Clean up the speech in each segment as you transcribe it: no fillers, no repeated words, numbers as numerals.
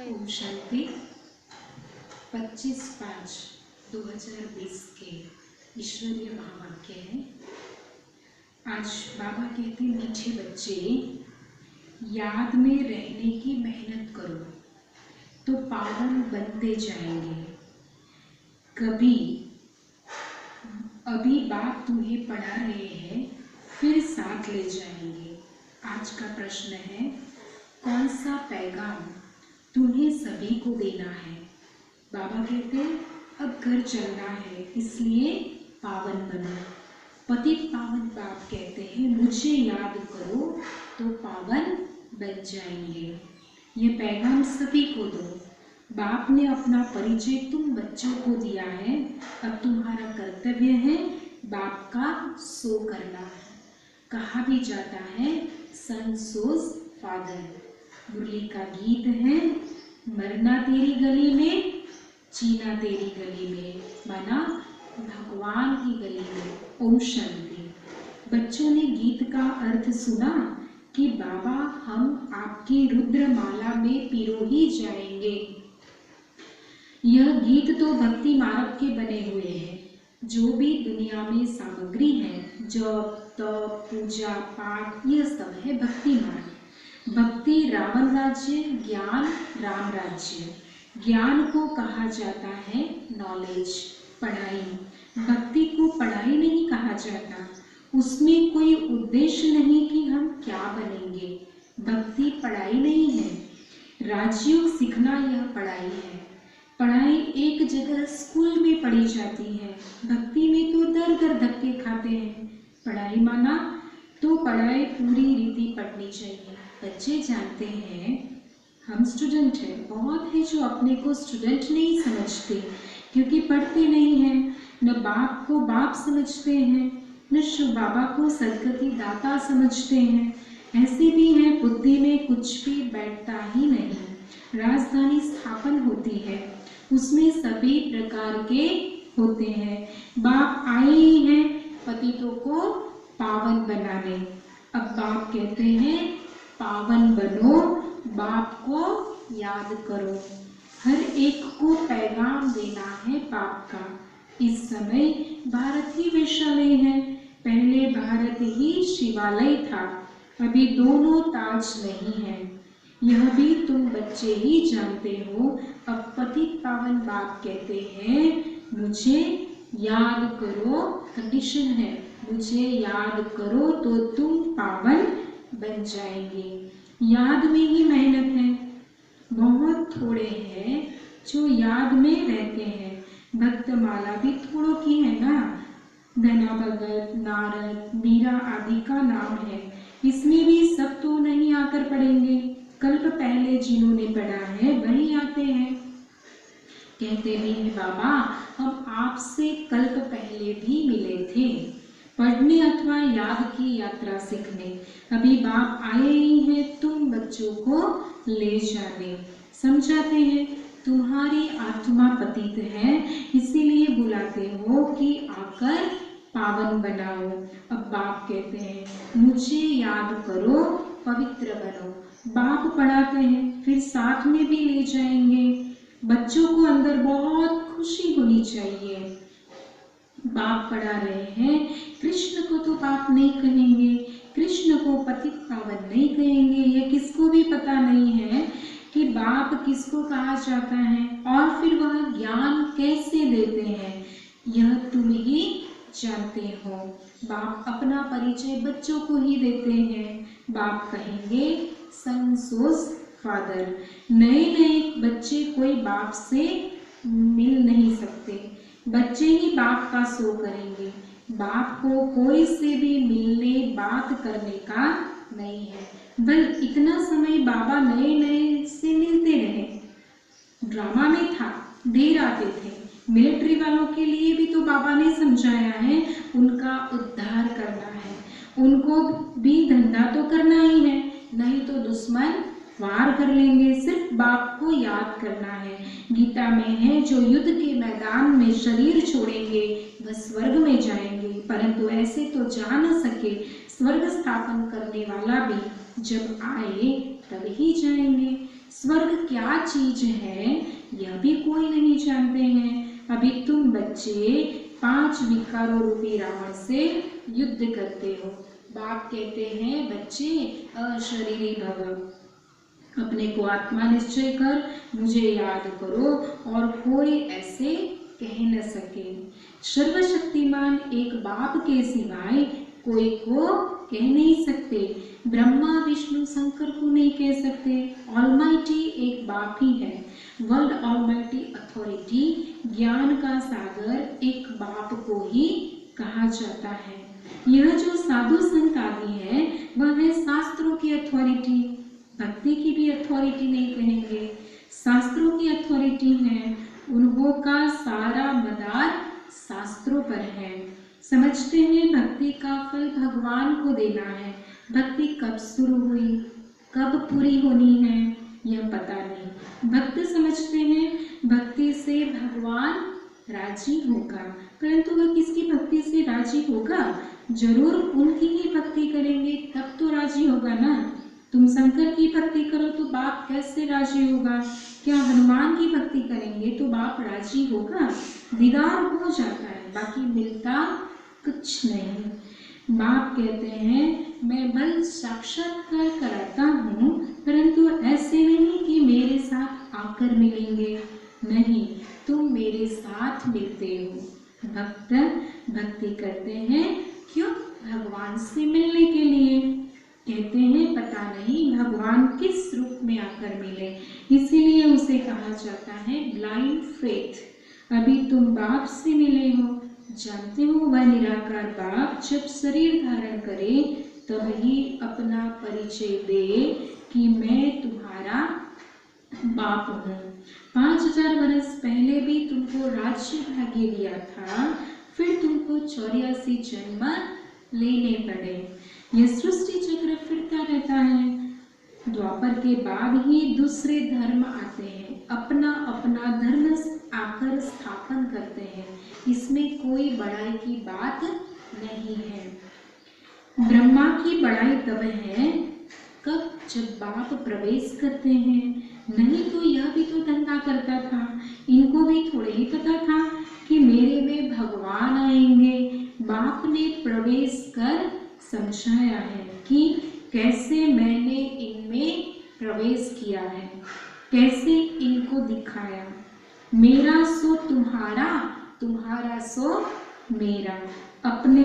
ओम शांति। 25/5/2020 के ईश्वरीय महावाक्य है। आज बाबा कहते हैं, मीठे बच्चे, याद में रहने की मेहनत करो तो पावन बनते जाएंगे। कभी अभी बाप तुम्हें पढ़ा रहे हैं, फिर साथ ले जाएंगे। आज का प्रश्न है, कौन सा पैगाम तुम्हें सभी को देना है? बाबा कहते हैं, अब घर चलना है, इसलिए पावन बनो। पतित पावन बाप कहते हैं, मुझे याद करो तो पावन बन जाएंगे। ये पैगाम सभी को दो। बाप ने अपना परिचय तुम बच्चों को दिया है, अब तुम्हारा कर्तव्य है बाप का सो करना है। कहा भी जाता है, सन सोज फादर। मुरली का गीत है, मरना तेरी गली में, जीना तेरी गली में, माना भगवान की गली में। ओम शांति। बच्चों ने गीत का अर्थ सुना कि बाबा हम आपकी रुद्रमाला में पिरो ही जाएंगे। यह गीत तो भक्ति मार्ग के बने हुए हैं। जो भी दुनिया में सामग्री है, जप तप पूजा पाठ, यह सब है भक्ति मार्ग। भक्ति रावण राज्य, ज्ञान राम राज्य। ज्ञान को कहा जाता है नॉलेज, पढ़ाई। भक्ति को पढ़ाई नहीं कहा जाता, उसमें कोई उद्देश्य नहीं कि हम क्या बनेंगे। भक्ति पढ़ाई नहीं है, राजयोग सीखना यह पढ़ाई है। पढ़ाई एक जगह स्कूल में पढ़ी जाती है, भक्ति में तो दर दर धक्के खाते हैं। पढ़ाई माना तो पढ़ाई पूरी रीति पढ़नी चाहिए। बच्चे जानते हैं हम स्टूडेंट हैं, बहुत है जो अपने को स्टूडेंट नहीं समझते क्योंकि पढ़ते नहीं हैं। न बाप को बाप समझते हैं, न शिव बाबा को सदगति दाता समझते हैं। ऐसे भी हैं बुद्धि में कुछ भी बैठता ही नहीं। राजधानी स्थापन होती है, उसमें सभी प्रकार के होते हैं। बाप आए ही हैं पतितों को पावन बनाने। अब बाप कहते हैं, पावन बनो, बाप को याद करो। हर एक को पैगाम देना है बाप का। इस समय भारत ही वैशाली है, पहले भारत ही शिवालय था, अभी दोनों ताज नहीं है। यह भी तुम बच्चे ही जानते हो। अब पतित पावन बाप कहते हैं, मुझे याद करो, कंडीशन है, मुझे याद करो तो तुम पावन बन जाएंगे। याद में ही मेहनत है। बहुत थोड़े हैं जो याद में रहते हैं। भक्त माला भी थोड़ों की है ना। धना भगत, नारद, मीरा आदि का नाम है। इसमें भी सब तो नहीं आकर पढ़ेंगे। कल्प पहले जिन्होंने पढ़ा है वही आते हैं। कहते भी हैं, बाबा हम आपसे कल्प पहले भी मिले थे, पढ़ने अथवा याद की यात्रा सीखने। अभी बाप आए ही हैं तुम बच्चों को ले जाने। समझाते हैं, तुम्हारी आत्मा पतित है, इसीलिए बुलाते हो कि आकर पावन बनाओ। अब बाप कहते हैं, मुझे याद करो, पवित्र बनो। बाप पढ़ाते हैं, फिर साथ में भी ले जाएंगे। बच्चों को अंदर बहुत खुशी होनी चाहिए। बाप पढ़ा रहे हैं, कृष्ण को तो बाप नहीं कहेंगे, कृष्ण को पतित पावन नहीं कहेंगे। यह किसको भी पता नहीं है कि बाप किसको कहा जाता है और फिर वह ज्ञान कैसे देते हैं, यह तुम ही जानते हो। बाप अपना परिचय बच्चों को ही देते हैं। बाप कहेंगे, सन सोज फादर। नए नए बच्चे कोई बाप से मिल नहीं सकते, बच्चे ही बाप का सो करेंगे। बाप को कोई से भी मिलने बात करने का नहीं है। बल इतना समय बाबा नए नए से मिलते रहे। ड्रामा में था, देर आते थे। मिलिट्री वालों के लिए भी तो बाबा ने समझाया है, उनका उद्धार करना है, उनको भी धंधा तो करना ही है, नहीं तो दुश्मन वार कर लेंगे। सिर्फ बाप को याद करना है। गीता में है, जो युद्ध के मैदान में शरीर छोड़ेंगे वह स्वर्ग में जाएंगे, परंतु ऐसे तो जा न सके। स्वर्ग स्थापन करने वाला भी जब आए तब ही जाएंगे। स्वर्ग क्या चीज है यह भी कोई नहीं जानते हैं। अभी तुम बच्चे 5 विकारों रूपी रावण से युद्ध करते हो। बाप कहते हैं बच्चे अशरीरी भव, अपने को आत्मा निश्चय कर मुझे याद करो और कोई ऐसे कह न सके। सर्वशक्तिमान एक बाप के सिवाय कोई को कह नहीं सकते। ब्रह्मा विष्णु शंकर को नहीं कह सकते। ऑलमाइटी एक बाप ही है। वर्ल्ड ऑलमाइटी अथॉरिटी, ज्ञान का सागर एक बाप को ही कहा जाता है। यह जो साधु संत आदि है वह है शास्त्रों की अथॉरिटी। भक्ति की भी अथॉरिटी नहीं कहेंगे, शास्त्रों की अथॉरिटी है। उन्हों का सारा मदार शास्त्रों पर है। समझते हैं भक्ति का फल भगवान को देना है। भक्ति कब शुरू हुई, कब पूरी होनी है यह पता नहीं। भक्त समझते हैं भक्ति से भगवान राजी होगा, परंतु वह किसकी भक्ति से राजी होगा? जरूर उनकी ही भक्ति करेंगे तब तो राजी होगा ना। तुम शंकर की भक्ति करो तो बाप कैसे राजी होगा? क्या हनुमान की भक्ति करेंगे तो बाप राजी होगा? दीदार हो जाता है, बाकी मिलता कुछ नहीं। बाप कहते हैं मैं बल साक्षात्कार कराता हूँ, परंतु ऐसे नहीं कि मेरे साथ आकर मिलेंगे। नहीं, तुम मेरे साथ मिलते हो। भक्त भक्ति करते हैं क्यों? भगवान से मिलने के लिए। कहते हैं पता नहीं भगवान किस रूप में आकर मिले, इसीलिए उसे कहा जाता है ब्लाइंड फेथ। अभी तुम बाप से मिले हो, जानते हो वह निराकार बाप जब शरीर धारण करे तब ही अपना परिचय दे कि मैं तुम्हारा बाप हूँ। 5000 वर्ष पहले भी तुमको राज्य भाग्य दिया था, फिर तुमको 84 जन्म लेने पड़े। यह सृष्टि चक्र फिरता रहता है। द्वापर के बाद ही दूसरे धर्म आते हैं, अपना अपना धर्म आकर स्थापन करते हैं। इसमें कोई बड़ाई की बात नहीं है। ब्रह्मा की बड़ाई तब है कब? जब बाप प्रवेश करते हैं। नहीं तो यह भी तो धंधा करता था, इनको भी थोड़े ही पता था कि मेरे में भगवान आएंगे। बाप ने प्रवेश कर समझाया है कि कैसे मैंने इनमें प्रवेश किया है, कैसे इनको दिखाया। मेरा सो तुम्हारा, तुम्हारा सो मेरा। अपने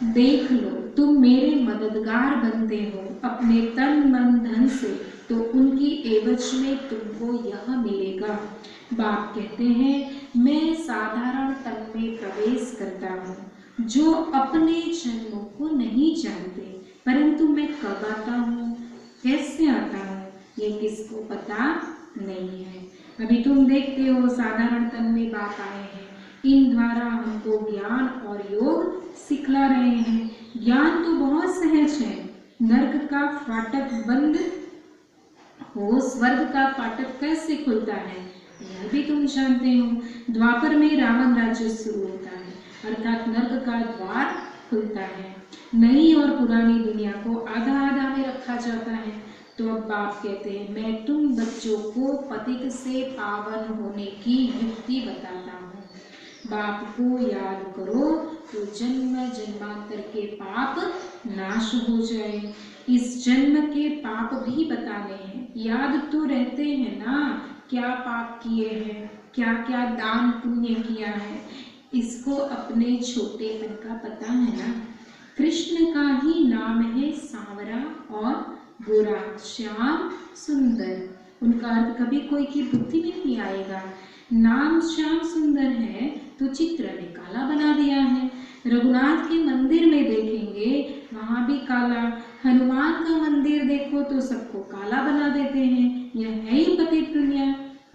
देख लो, तुम मेरे मददगार बनते हो अपने तन मन धन से, तो उनकी एवज में तुमको यह मिलेगा। बाप कहते हैं मैं साधारण तन में प्रवेश करता हूँ, जो अपने जन्मों को नहीं जानते, परंतु मैं कब आता हूँ, कैसे आता हूँ, ये किसको पता नहीं है। अभी तुम देखते हो साधारण तन में बाप आए हैं, इन द्वारा हमको ज्ञान और योग सिखला रहे हैं। ज्ञान तो बहुत सहज है। नरक का फाटक बंद हो, स्वर्ग का फाटक कैसे खुलता है यह भी तुम जानते हो। द्वापर में रावण राज्य शुरू होता है, अर्थात नरक का द्वार खुलता है। नई और पुरानी दुनिया को आधा आधा में रखा जाता है। तो अब बाप कहते हैं मैं तुम बच्चों को पतित से पावन होने की युक्ति बताता हूँ। बाप को याद करो तो जन्म जन्मांतर के पाप नाश हो जाए। इस जन्म के पाप भी बताने हैं, याद तो रहते हैं ना, क्या पाप किए हैं, क्या क्या दान पुण्य किया है, इसको अपने छोटेपन का पता है ना। कृष्ण का ही नाम है सांवरा और गोरा, श्याम सुंदर। उनका अर्थ कभी कोई की बुद्धि में नहीं आएगा। नाम श्याम सुंदर है तो चित्र ने काला बना दिया है। रघुनाथ के मंदिर में देखेंगे वहां भी काला, हनुमान का मंदिर देखो तो सबको काला बना देते हैं। यह है ही पतित दुनिया।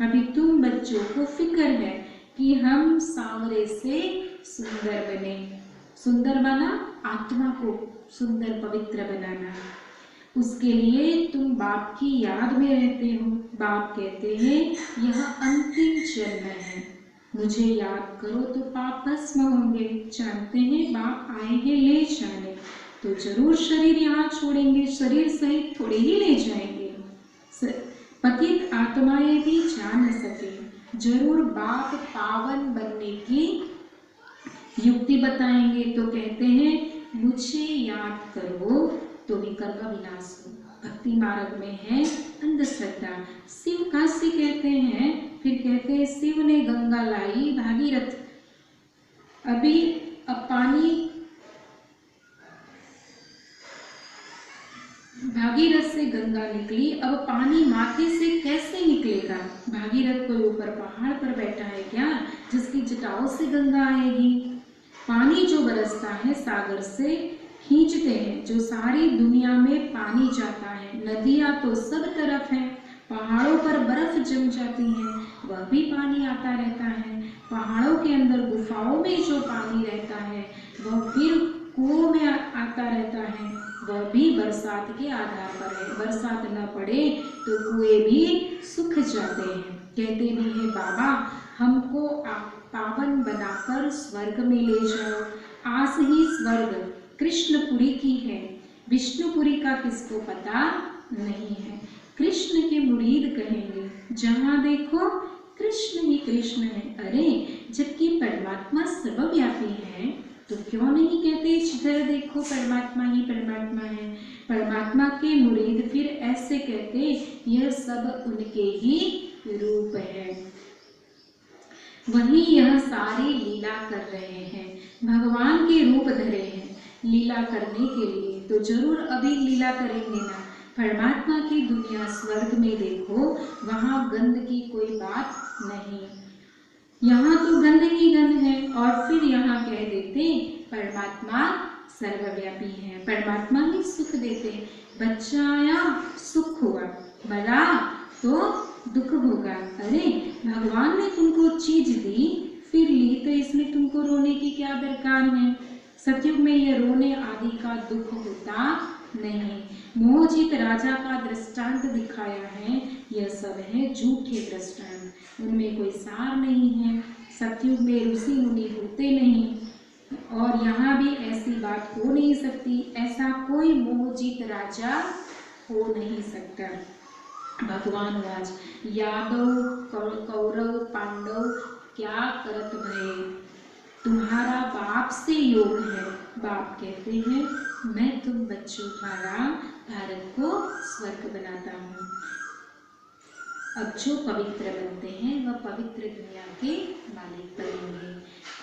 अभी तुम बच्चों को फिक्र है कि हम सांवरे से सुंदर बने। सुंदर बना, आत्मा को सुंदर पवित्र बनाना, उसके लिए तुम बाप की याद में रहते हो। बाप कहते हैं यह अंतिम जन्म है, मुझे याद करो तो पाप भस्म होंगे। जानते हैं बाप आए हैं ले जाने, तो जरूर शरीर यहाँ छोड़ेंगे, शरीर सहित थोड़े ही ले जाएंगे। पतित आत्माएं भी जान न सके। जरूर बाप पावन बनने की युक्ति बताएंगे तो कहते हैं मुझे याद करो तो भी कर्म विनाश हो। भक्ति मार्ग में है अंधश्रद्धा। शिव काशी कहते हैं, फिर कहते हैं शिव ने गंगा लाई भागीरथ। अभी अब पानी भागीरथ से गंगा निकली, अब पानी माथे से कैसे निकलेगा? भागीरथ कोई ऊपर पहाड़ पर बैठा है क्या जिसकी जटाओं से गंगा आएगी? पानी जो बरसता है सागर से खींचते हैं, जो सारी दुनिया में पानी जाता है। नदियां तो सब तरफ है, पहाड़ों पर बर्फ जम जाती है, वह भी पानी आता रहता है। पहाड़ों के अंदर गुफाओं में जो पानी रहता है वह फिर कुओं में आता रहता है, वह भी बरसात के आधार पर है। बरसात न पड़े तो कुएं भी सूख जाते हैं। कहते भी है बाबा हमको आप पावन बनाकर स्वर्ग में ले जाओ। आस ही स्वर्ग कृष्णपुरी की है, विष्णुपुरी का किसको पता नहीं है। कृष्ण के मुरीद कहेंगे जहाँ देखो कृष्ण ही कृष्ण है। अरे जबकि परमात्मा सर्वव्यापी है तो क्यों नहीं कहते जिधर देखो परमात्मा ही परमात्मा है। परमात्मा के मुरीद फिर ऐसे कहते यह सब उनके ही रूप है, वही यह सारी लीला कर रहे हैं। भगवान के रूप धरे हैं लीला करने के लिए, तो जरूर अभी लीला करेंगे ना। परमात्मा की दुनिया स्वर्ग में देखो, वहाँ गंध की कोई बात नहीं, यहाँ तो गंध ही गंध है। और फिर यहाँ कह देते परमात्मा सर्वव्यापी है, परमात्मा ही सुख देते। बच्चा आया सुख हुआ, मरा तो दुख होगा। अरे भगवान ने तुमको चीज दी फिर ली, तो इसमें तुमको रोने की क्या दरकार है। सतयुग में यह रोने आदि का दुख होता नहीं। मोहजित राजा का दृष्टांत दिखाया है, यह सब है झूठे दृष्टांत, उनमें कोई सार नहीं है। सतयुग में ऋषि मुनि होते नहीं, और यहाँ भी ऐसी बात हो नहीं सकती। ऐसा कोई मोहजित राजा हो नहीं सकता। भगवान वाच यादव कौरव पांडव क्या करत भय, तुम्हारा बाप से योग है। बाप कहते हैं मैं तुम बच्चों द्वारा भारत को स्वर्ग बनाता हूँ। अब जो पवित्र बनते हैं वह पवित्र दुनिया के मालिक बनेंगे।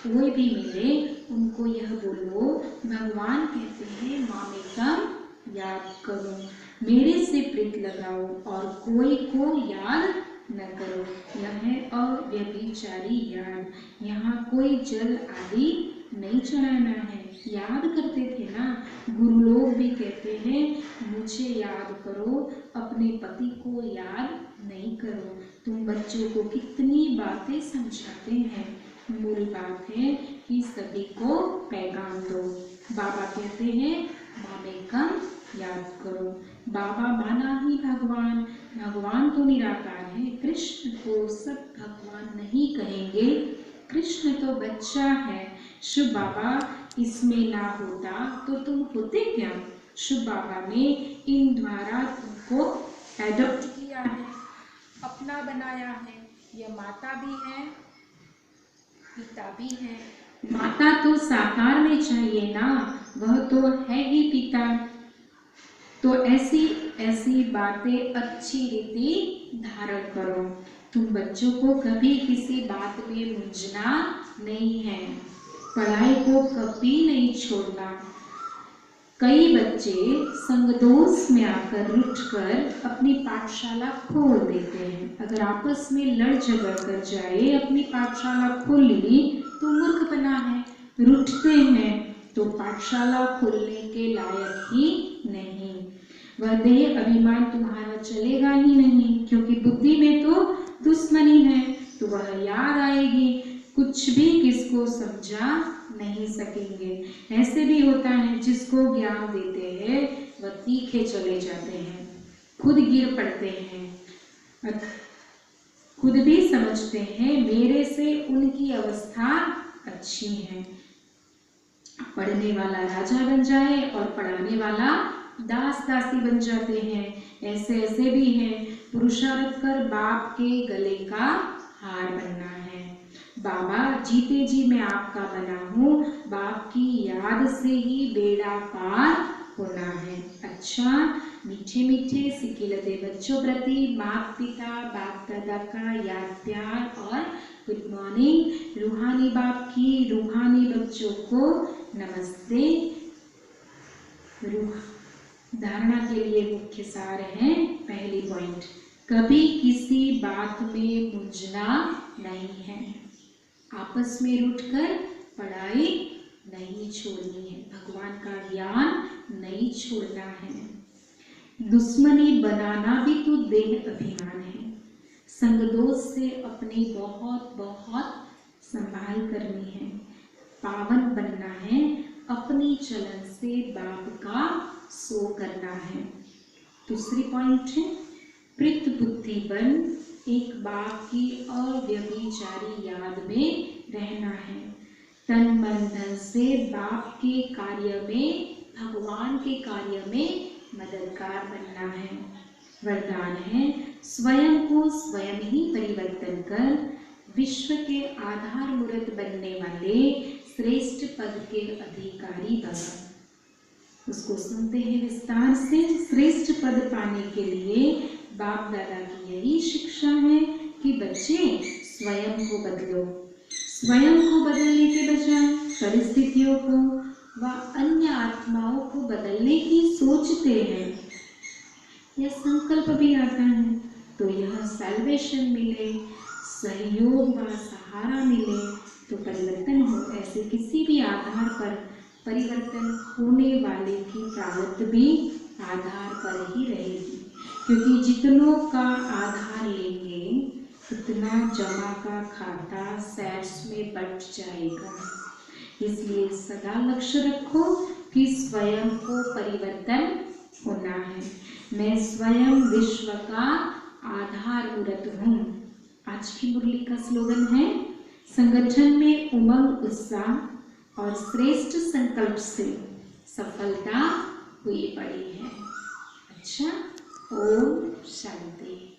कोई भी मिले उनको यह बोलो, भगवान कहते हैं मामेकम याद करो, मेरे से प्रीत लगाओ और कोई को याद न करो। यह है अव्यभिचारी याद, यहाँ कोई जल आदि नहीं चढ़ाना है। याद करते थे ना, गुरु लोग भी कहते हैं मुझे याद करो, अपने पति को याद नहीं करो। तुम बच्चों को कितनी बातें समझाते हैं, मूल बात है कि सभी को पैगाम दो। बाबा कहते हैं मामेकम याद करो। बाबा माना ही भगवान, भगवान तो निराकार है। कृष्ण को सब भगवान नहीं कहेंगे, कृष्ण तो बच्चा है। शिव बाबा इसमें ना होता तो तुम होते क्या। शिव बाबा ने इन द्वारा तुमको एडॉप्ट किया है, अपना बनाया है। यह माता भी है पिता भी है। माता तो साकार में चाहिए ना, वह तो है ही पिता। तो ऐसी ऐसी बातें अच्छी रीति धारण करो। तुम बच्चों को कभी किसी बात में मूंझना नहीं है, पढ़ाई को कभी नहीं छोड़ना। कई बच्चे संगदोष में आकर रुठकर अपनी पाठशाला खोल देते हैं। अगर आपस में लड़ झगड़ कर जाए अपनी पाठशाला खोल ली तो मूर्खपना है। रुठते हैं तो पाठशाला खोलने के लायक ही नहीं। वह देह अभिमान तुम्हारा चलेगा ही नहीं, क्योंकि बुद्धि में तो दुश्मनी है। तो वह याद आएगी, कुछ भी किसको समझा नहीं सकेंगे। ऐसे भी होता है जिसको ज्ञान देते हैं वह तीखे चले जाते हैं, खुद गिर पड़ते हैं, खुद भी समझते हैं मेरे से उनकी अवस्था अच्छी है। पढ़ने वाला राजा बन जाए और पढ़ाने वाला दास दासी बन जाते हैं, ऐसे ऐसे भी हैं। पुरुषार्थ कर बाप के गले का हार बनना है। बाबा जीते जी मैं आपका बना हूँ, बाप की याद से ही बेड़ा पार होना है। अच्छा, मीठे मीठे सिकिलते बच्चों प्रति माता पिता बाप दादा का याद प्यार और गुड मॉर्निंग। रूहानी बाप की रूहानी बच्चों को नमस्ते। धारणा के लिए मुख्य सार है। पहली पॉइंट, कभी किसी बात में मुंझना नहीं है। आपस में रूठकर पढ़ाई नहीं छोड़नी है। भगवान का ज्ञान नहीं छोड़ना है। दुश्मनी बनाना भी तो देह अभिमान है। संग दोष से अपनी बहुत बहुत संभाल करनी है। पावन बनना है, अपनी चलन से बाप का सो करना है। दूसरी पॉइंट है, प्रीत बुद्धि बन एक बाप की अव्यभिचारी याद में रहना है। तन मन धन से बाप के कार्य में, भगवान के कार्य में मददगार बनना है। वरदान है, स्वयं को स्वयं ही परिवर्तन कर विश्व के आधार मूर्त बनने वाले श्रेष्ठ पद के अधिकारी बना। उसको सुनते हैं विस्तार से। श्रेष्ठ पद पाने के लिए बाप दादा की यही शिक्षा है कि बच्चे स्वयं को बदलो। स्वयं को बदलने के बजाय परिस्थितियों को व अन्य आत्माओं को बदलने की सोचते हैं। यह संकल्प भी आता है तो यह सैल्वेशन मिले, सहयोग व सहारा मिले तो परिवर्तन हो। ऐसे किसी भी आधार पर परिवर्तन होने वाले की प्रारब्ध भी आधार पर ही रहेगी, क्योंकि जितनों का आधार लेंगे उतना जमा का खाता सैर्स में बढ़ जाएगा। इसलिए सदा लक्ष्य रखो कि स्वयं को परिवर्तन होना है। मैं स्वयं विश्व का आधार मूर्त हूँ। आज की मुरली का स्लोगन है, संगठन में उमंग उत्साह और श्रेष्ठ संकल्प से सफलता हुई पड़ी है। अच्छा, ओम शांति।